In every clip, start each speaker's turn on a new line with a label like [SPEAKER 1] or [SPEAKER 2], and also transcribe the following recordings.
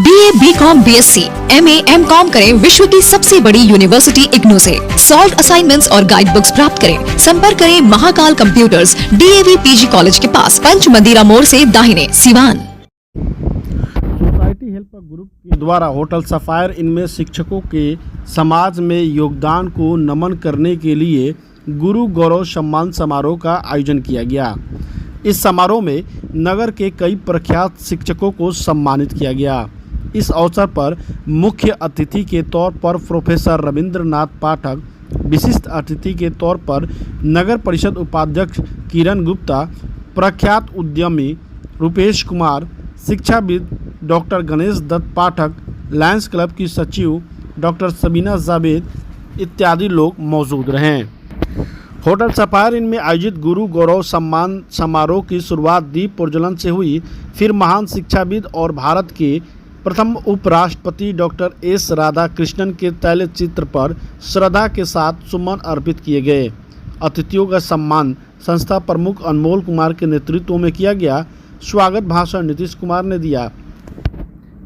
[SPEAKER 1] BA, BCom, BSc, MA, MCom करें विश्व की सबसे बड़ी यूनिवर्सिटी इग्नू से। सॉल्व असाइनमेंट्स और गाइड बुक्स प्राप्त करें। संपर्क करें Mahakal computers, DAV PG college के पास, पंच मंदिरा मोड़ से दाहिने, सिवान।
[SPEAKER 2] सोसाइटी हेल्पर ग्रुप के द्वारा होटल सफायर इनमें शिक्षकों के समाज में योगदान को नमन करने के लिए गुरु गौरव सम्मान समारोह का आयोजन किया गया। इस समारोह में नगर के कई प्रख्यात शिक्षकों को सम्मानित किया गया। इस अवसर पर मुख्य अतिथि के तौर पर प्रोफेसर रविंद्रनाथ पाठक, विशिष्ट अतिथि के तौर पर नगर परिषद उपाध्यक्ष किरण गुप्ता, प्रख्यात उद्यमी रुपेश कुमार, शिक्षाविद डॉक्टर गणेश दत्त पाठक, लायंस क्लब की सचिव डॉक्टर सबीना जावेद इत्यादि लोग मौजूद रहे। होटल सफायर इनमें आयोजित गुरु गौरव सम्मान समारोह की शुरुआत दीप प्रज्वलन से हुई। फिर महान शिक्षाविद और भारत के प्रथम उपराष्ट्रपति डॉक्टर एस राधाकृष्णन के तैल चित्र पर श्रद्धा के साथ सुमन अर्पित किए गए। अतिथियों का सम्मान संस्था प्रमुख अनमोल कुमार के नेतृत्व में किया गया। स्वागत भाषण नीतीश कुमार ने दिया।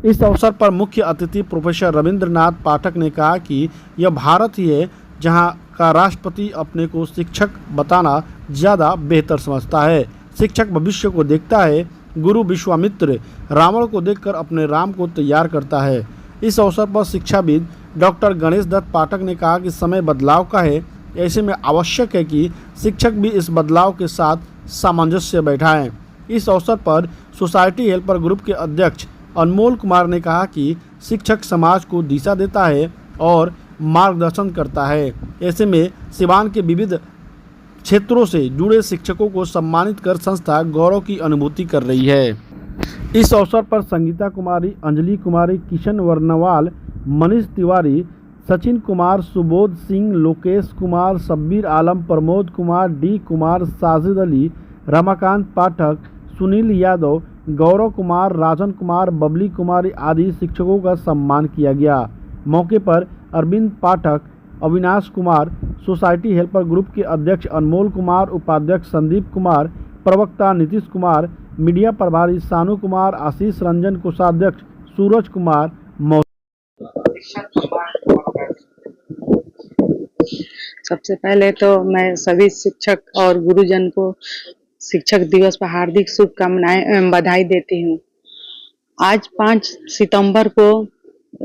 [SPEAKER 2] इस अवसर पर मुख्य अतिथि प्रोफेसर रविंद्रनाथ पाठक ने कहा कि यह भारत ही है जहां का राष्ट्रपति अपने को शिक्षक बताना ज़्यादा बेहतर समझता है। शिक्षक भविष्य को देखता है। गुरु विश्वामित्र रावण को देखकर अपने राम को तैयार करता है। इस अवसर पर शिक्षाविद डॉक्टर गणेश दत्त पाठक ने कहा कि समय बदलाव का है, ऐसे में आवश्यक है कि शिक्षक भी इस बदलाव के साथ सामंजस्य बैठाएं। इस अवसर पर सोसाइटी हेल्पर ग्रुप के अध्यक्ष अनमोल कुमार ने कहा कि शिक्षक समाज को दिशा देता है और मार्गदर्शन करता है। ऐसे में सिवान के विविध क्षेत्रों से जुड़े शिक्षकों को सम्मानित कर संस्था गौरव की अनुभूति कर रही है। इस अवसर पर संगीता कुमारी, अंजलि कुमारी, किशन वर्णवाल, मनीष तिवारी, सचिन कुमार, सुबोध सिंह, लोकेश कुमार, शब्बीर आलम, प्रमोद कुमार, डी कुमार, साजिद अली, रमाकांत पाठक, सुनील यादव, गौरव कुमार, राजन कुमार, बबली कुमारी आदि शिक्षकों का सम्मान किया गया। मौके पर Arvind Pathak, Avinash Kumar, society helper group के अध्यक्ष अनमोल कुमार, उपाध्यक्ष संदीप कुमार, प्रवक्ता नीतीश कुमार, मीडिया प्रभारी सानू कुमार, आशीष रंजन, कोषाध्यक्ष सूरज कुमार
[SPEAKER 3] सबसे पहले तो मैं सभी शिक्षक और गुरुजन को शिक्षक दिवस पर हार्दिक शुभकामनाएं बधाई देती हूँ। आज 5 सितंबर को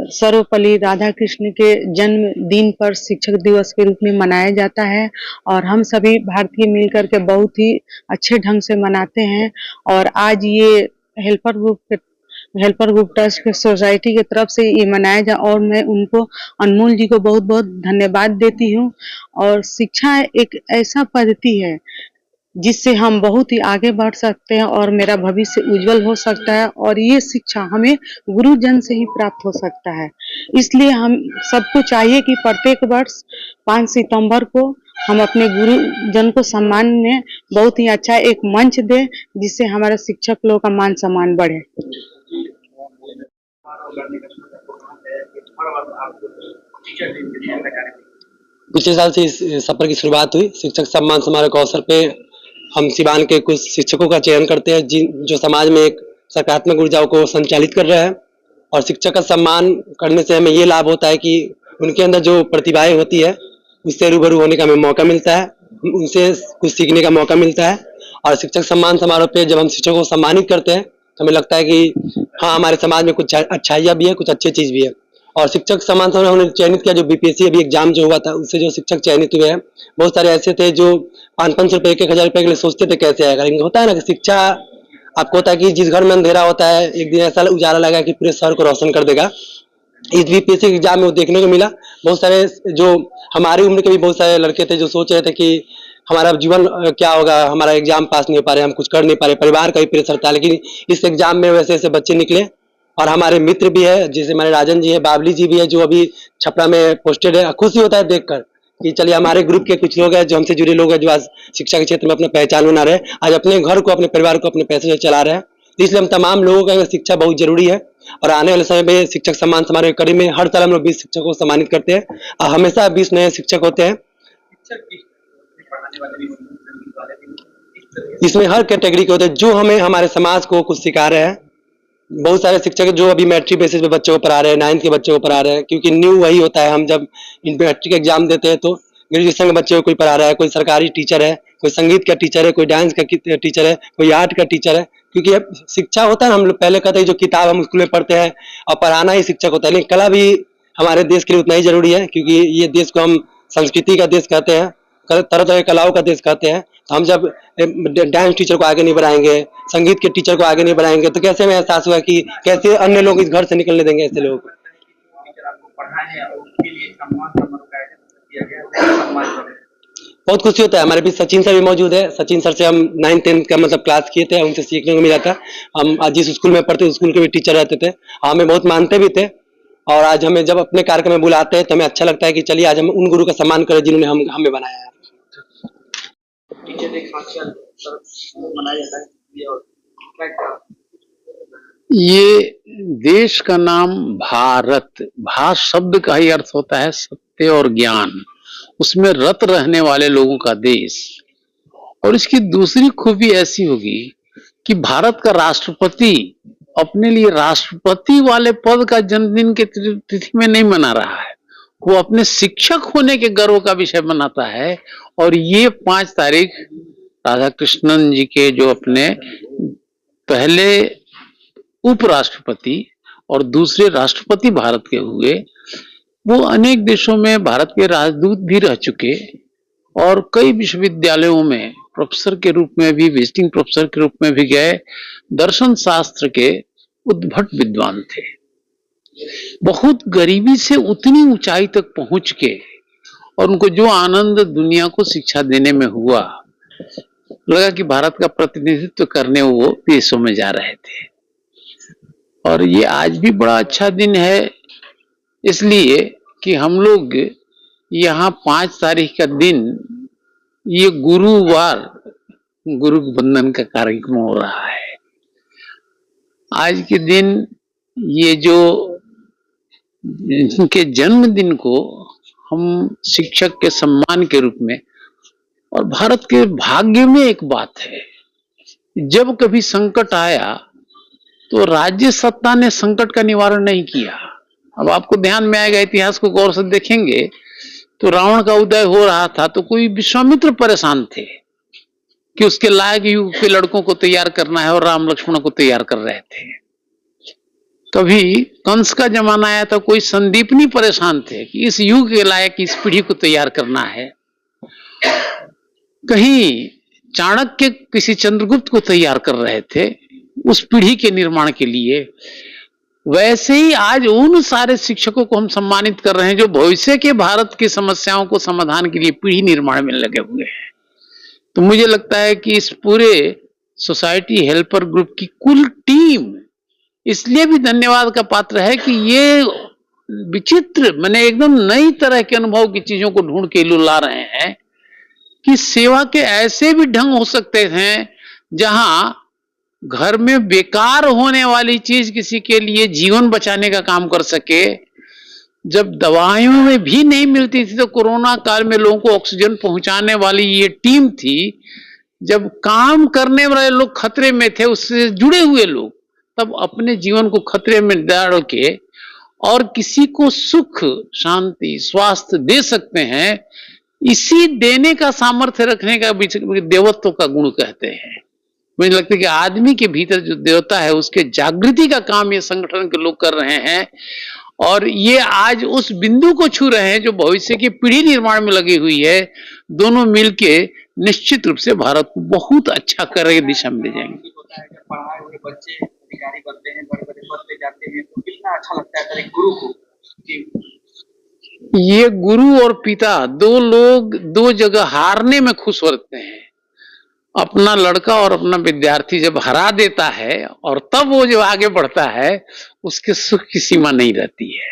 [SPEAKER 3] सर्वपल्ली राधाकृष्ण के जन्मदिन पर शिक्षक दिवस के रूप में मनाया जाता है और हम सभी भारतीय मिलकर के बहुत ही अच्छे ढंग से मनाते हैं। और आज ये हेल्पर ग्रुप ट्रस्ट के सोसाइटी की तरफ से ये मनाया जा और मैं उनको अनमोल जी को बहुत बहुत धन्यवाद देती हूँ। और शिक्षा एक ऐसा पद्धति है जिससे हम बहुत ही आगे बढ़ सकते हैं और मेरा भविष्य उज्जवल हो सकता है और ये शिक्षा हमें गुरुजन से ही प्राप्त हो सकता है। इसलिए हम सबको चाहिए कि प्रत्येक वर्ष 5 सितंबर को हम अपने गुरुजन को सम्मान में बहुत ही अच्छा एक मंच दें जिससे हमारे शिक्षक लोगों का मान सम्मान बढ़े।
[SPEAKER 4] पिछले साल से इस सफर की शुरुआत हुई। शिक्षक सम्मान समारोह के अवसर पे हम सिवान के कुछ शिक्षकों का चयन करते हैं जो समाज में एक सकारात्मक ऊर्जाओं को संचालित कर रहे हैं। और शिक्षक का सम्मान करने से हमें ये लाभ होता है कि उनके अंदर जो प्रतिभाएं होती है उससे रूबरू होने का हमें मौका मिलता है, उनसे कुछ सीखने का मौका मिलता है। और शिक्षक सम्मान समारोह पे जब हम शिक्षकों को सम्मानित करते हैं तो हमें लगता है कि हाँ, हमारे समाज में कुछ अच्छाइयाँ भी है, कुछ अच्छी चीज़ भी है। और शिक्षक सम्मान समारोह हमने चयनित किया, जो BPSC अभी एग्जाम जो हुआ था उससे जो शिक्षक चयनित हुए हैं बहुत सारे ऐसे थे जो 500-500 रुपये 1000 रुपये के लिए सोचते थे कैसे आएगा। लेकिन होता है ना कि शिक्षा आपको होता है कि जिस घर में अंधेरा होता है एक दिन ऐसा उजाला लगा कि पूरे शहर को रोशन कर देगा। इस BPSC एग्जाम में वो देखने को मिला। बहुत सारे जो हमारी उम्र के भी बहुत सारे लड़के थे जो सोच रहे थे कि हमारा जीवन क्या होगा, हमारा एग्जाम पास नहीं हो पा रहे, हम कुछ कर नहीं पा रहे, परिवार का भी प्रेशर था। लेकिन इस एग्जाम में वैसे ऐसे बच्चे निकले और हमारे मित्र भी है, जैसे हमारे राजन जी है, बाबली जी भी है जो अभी छपरा में पोस्टेड है। खुशी होता है देखकर कि चलिए हमारे ग्रुप के कुछ लोग हैं जो हमसे जुड़े लोग हैं जो आज शिक्षा के क्षेत्र में अपना पहचान बना रहे हैं, आज अपने घर को, अपने परिवार को अपने पैसे से चला रहे हैं। इसलिए हम तमाम लोगों का शिक्षा बहुत जरूरी है। और आने वाले समय में शिक्षक सम्मान समारोह कड़ी में हर साल हम लोग 20 शिक्षकों को सम्मानित करते हैं और हमेशा 20 नए शिक्षक होते हैं। इसमें हर कैटेगरी के होते हैं जो हमें हमारे समाज को कुछ सिखा रहे हैं। बहुत सारे शिक्षक जो अभी मैट्रिक बेसिस पे बच्चों को पढ़ा रहे हैं, 9th के बच्चों को पढ़ा रहे हैं, क्योंकि न्यू वही होता है। हम जब मैट्रिक एग्जाम देते हैं तो ग्रेजुएशन के बच्चों को कोई पढ़ा रहा है, कोई सरकारी टीचर है, कोई संगीत का टीचर है, कोई डांस का टीचर है, कोई आर्ट का टीचर है। क्योंकि अब शिक्षा होता है ना, हम लोग पहले कहते हैं जो किताब हम स्कूल में पढ़ते हैं और पढ़ाना ही शिक्षक होता है, लेकिन कला भी हमारे देश के लिए उतना ही जरूरी है, क्योंकि ये देश को हम संस्कृति का देश कहते हैं, तरह तरह के कलाओं का देश कहते हैं। तो हम जब डांस टीचर को आगे नहीं बढ़ाएंगे, संगीत के टीचर को आगे नहीं बढ़ाएंगे, तो कैसे हमें एहसास हुआ कि कैसे अन्य लोग इस घर से निकलने देंगे ऐसे लोग। बहुत खुशी होता है। हमारे बीच सचिन सर भी मौजूद है। सचिन सर से हम 9th 10th का मतलब क्लास किए थे, उनसे सीखने को मिला था। हम आज जिस स्कूल में पढ़ते स्कूल के भी टीचर रहते थे, हमें बहुत मानते भी थे। और आज हमें जब अपने कार्यक्रम में बुलाते हैं तो हमें अच्छा लगता है कि चलिए आज हम उन गुरु का सम्मान करें जिन्होंने हमें बनाया है।
[SPEAKER 5] ये देश का नाम भारत, भाष शब्द का ही अर्थ होता है सत्य और ज्ञान, उसमें रत रहने वाले लोगों का देश। और इसकी दूसरी खूबी ऐसी होगी कि भारत का राष्ट्रपति अपने लिए राष्ट्रपति वाले पद का जन्मदिन के तिथि में नहीं मना रहा है, वो अपने शिक्षक होने के गर्व का विषय मनाता है। और ये 5 तारीख राधा कृष्णन जी के जो अपने पहले उपराष्ट्रपति और दूसरे राष्ट्रपति भारत के हुए, वो अनेक देशों में भारत के राजदूत भी रह चुके और कई विश्वविद्यालयों में प्रोफेसर के रूप में भी, विजिटिंग प्रोफेसर के रूप में भी गए। दर्शन शास्त्र के उद्भट विद्वान थे। बहुत गरीबी से उतनी ऊंचाई तक पहुंच के और उनको जो आनंद दुनिया को शिक्षा देने में हुआ, लगा कि भारत का प्रतिनिधित्व करने वो देशों में जा रहे थे। और ये आज भी बड़ा अच्छा दिन है, इसलिए कि हम लोग यहाँ 5 तारीख का दिन, ये गुरुवार, गुरु वंदन का कार्यक्रम हो रहा है। आज के दिन ये जो इनके जन्मदिन को हम शिक्षक के सम्मान के रूप में, और भारत के भाग्य में एक बात है, जब कभी संकट आया तो राज्य सत्ता ने संकट का निवारण नहीं किया। अब आपको ध्यान में आएगा, इतिहास को गौर से देखेंगे तो रावण का उदय हो रहा था तो कोई विश्वामित्र परेशान थे कि उसके लायक युग के लड़कों को तैयार करना है और राम लक्ष्मण को तैयार कर रहे थे। कभी कंस का जमाना आया तो कोई संदीपनी परेशान थे कि इस युग के लायक इस पीढ़ी को तैयार करना है। कहीं चाणक्य किसी चंद्रगुप्त को तैयार कर रहे थे उस पीढ़ी के निर्माण के लिए। वैसे ही आज उन सारे शिक्षकों को हम सम्मानित कर रहे हैं जो भविष्य के भारत की समस्याओं को समाधान के लिए पीढ़ी निर्माण में लगे हुए हैं। तो मुझे लगता है कि इस पूरे सोसाइटी हेल्पर ग्रुप की कुल टीम इसलिए भी धन्यवाद का पात्र है कि ये विचित्र, मैंने एकदम नई तरह के अनुभव की चीजों को ढूंढ के ला रहे हैं कि सेवा के ऐसे भी ढंग हो सकते हैं जहां घर में बेकार होने वाली चीज किसी के लिए जीवन बचाने का काम कर सके। जब दवाइयों में भी नहीं मिलती थी तो कोरोना काल में लोगों को ऑक्सीजन पहुंचाने वाली ये टीम थी। जब काम करने वाले लोग खतरे में थे, उससे जुड़े हुए लोग, तब अपने जीवन को खतरे में डाल के और किसी को सुख, शांति, स्वास्थ्य दे सकते हैं। इसी देने का सामर्थ्य रखने का देवत्व का गुण कहते हैं। मुझे लगता है कि आदमी के भीतर जो देवता है उसके जागृति का काम ये संगठन के लोग कर रहे हैं और ये आज उस बिंदु को छू रहे हैं जो भविष्य की पीढ़ी निर्माण में लगी हुई है। दोनों मिलके निश्चित रूप से भारत को बहुत अच्छा करने की दिशा में ले जाएंगे।
[SPEAKER 6] पढ़ाए हुए बच्चे अधिकारी बनते हैं, बड़े बड़े पद पे जाते हैं, तो कितना अच्छा लगता है एक गुरु को कि
[SPEAKER 5] ये गुरु और पिता दो लोग दो जगह हारने में खुश होते हैं। अपना लड़का और अपना विद्यार्थी जब हरा देता है और तब वो जो आगे बढ़ता है उसके सुख की सीमा नहीं रहती है।